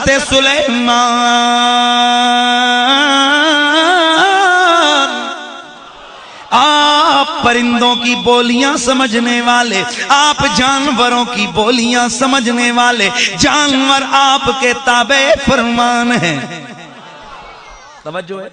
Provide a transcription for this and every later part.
حضرت سلیمان آپ پرندوں کی بولیاں سمجھنے والے، آپ جانوروں کی بولیاں سمجھنے والے، جانور آپ کے تابع فرمان ہیں. توجہ ہے،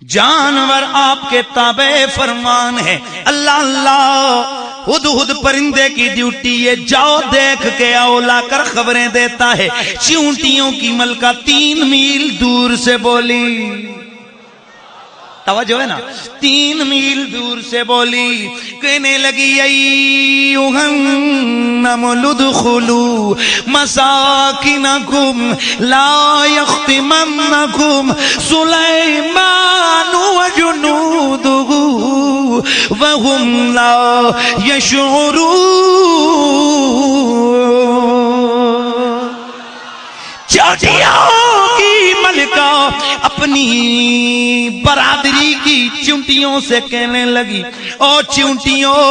جانور آپ کے تابع فرمان ہے. اللہ اللہ ہدہد پرندے کی ڈیوٹی ہے، جاؤ دیکھ کے آؤ، لا کر خبریں دیتا ہے. چیونٹیوں کی ملکہ 3 میل دور سے بولی. توجہ ہے نا، 3 میل دور سے بولی، کہنے لگی ایھا النمل ادخلوا مساکنکم لا یختمنکم سلیمان وجنودہ وهم لا يشعرون. چونٹیوں کی ملکہ اپنی برادری کی چونٹیوں سے کہنے لگی، او چونٹیوں،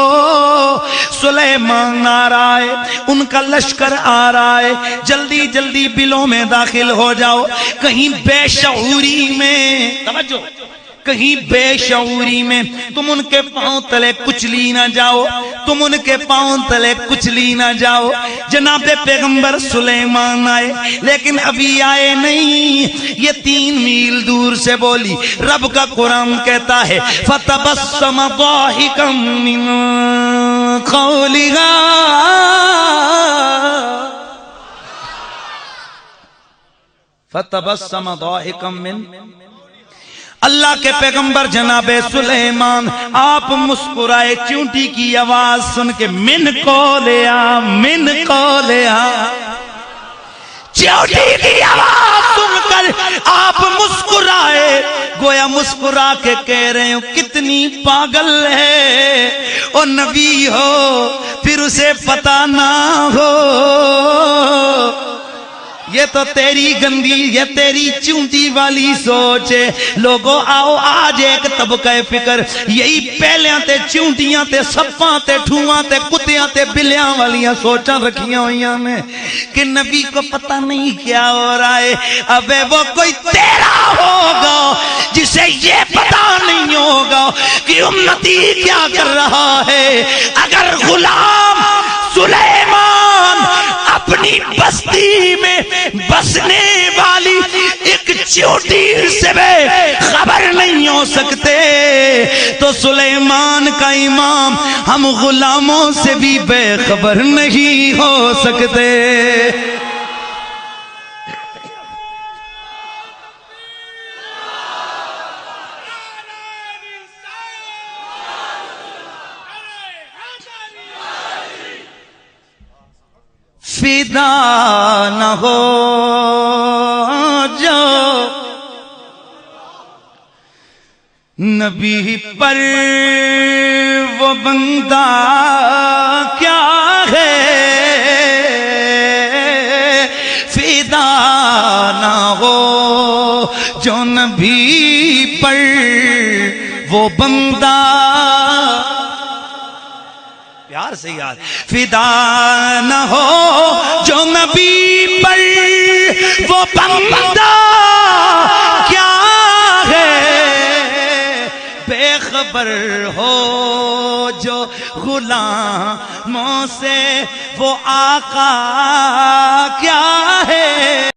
سلیمان آ رہا ہے، ان کا لشکر آ رہا ہے، جلدی جلدی بلوں میں داخل ہو جاؤ. کہیں بے شعوری میں، توجہ، کہیں بے شعوری میں تم ان کے پاؤں تلے کچلی نہ جاؤ، تم ان کے پاؤں تلے کچلی نہ جاؤ. جناب پیغمبر سلیمان آئے، لیکن ابھی آئے نہیں، یہ 3 میل دور سے بولی. رب کا قرآن کہتا ہے فَتَبَسَّمَ ضَاحِكًا مِّن قَوْلِهَا. فَتَبَسَّمَ ضَاحِكًا مِّن، اللہ کے پیغمبر جناب سلیمان آپ مسکرائے. چونٹی کی آواز سن کے من قولہا، من قولہا، چونٹی کی آواز سن کر آپ مسکرائے. گویا مسکرا کے کہہ رہے ہو کتنی پاگل ہے، اور نبی ہو پھر اسے پتہ نہ ہو. یہ تو تیری گندی، یہ تیری چونٹی والی سوچ ہے. لوگوں آؤ آج ایک طبقہ فکر یہی پہلیاں تے چونٹیاں تے سپاں تے ٹھواں تے کتیاں تے بلیاں والیاں سوچاں رکھیاں ہوئیاں نے کہ نبی کو پتہ نہیں کیا ہو رہا ہے. ابے وہ کوئی تیرا ہوگا جسے یہ پتہ نہیں ہوگا کہ امتی کیا کر رہا ہے. اگر غلام سلیمان اپنی بستی میں بسنے والی ایک چونٹی سے بے خبر نہیں ہو سکتے تو سلیمان کا امام ہم غلاموں سے بھی بے خبر نہیں ہو سکتے. فدا نہ ہو جو نبی پر وہ بندہ کیا ہے. فدا نہ ہو جو نبی پر وہ بندہ، پیار سے یاد، فدا نہ ہو جو نبی پر وہ بندہ کیا ہے. بے خبر ہو جو غلاموں سے وہ آقا کیا